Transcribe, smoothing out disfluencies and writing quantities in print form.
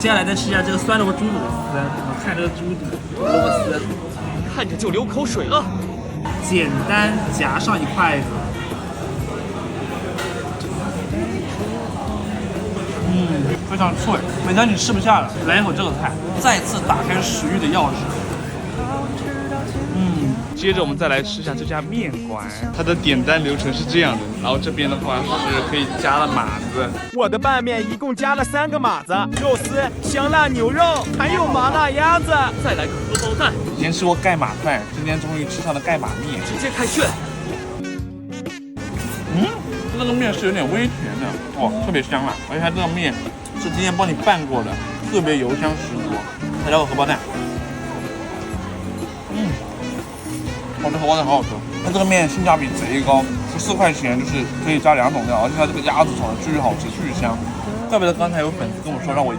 接下来再吃一下这个酸萝猪肚丝，我看这个猪肚萝卜丝，看着就流口水了。简单夹上一筷子，非常脆，每当你吃不下了，来一口这个菜，再次打开食欲的钥匙。接着我们再来吃一下这家面馆，它的点单流程是这样的，然后这边的话是可以加了码子。我的拌面一共加了3个码子，肉丝、香辣牛肉，还有麻辣鸭子。再来个荷包蛋，以前吃过盖码饭，今天终于吃上了盖码面。直接开炫。这个面是有点微甜的，哇，特别香啊！而且它这个面是今天帮你拌过的，特别油香十足。再来个荷包蛋，我的荷包蛋好好吃。它这个面性价比贼高，14块钱就是可以加2种料，而且它这个鸭子炒的巨好吃巨香。怪不得刚才有粉丝跟我说让我一定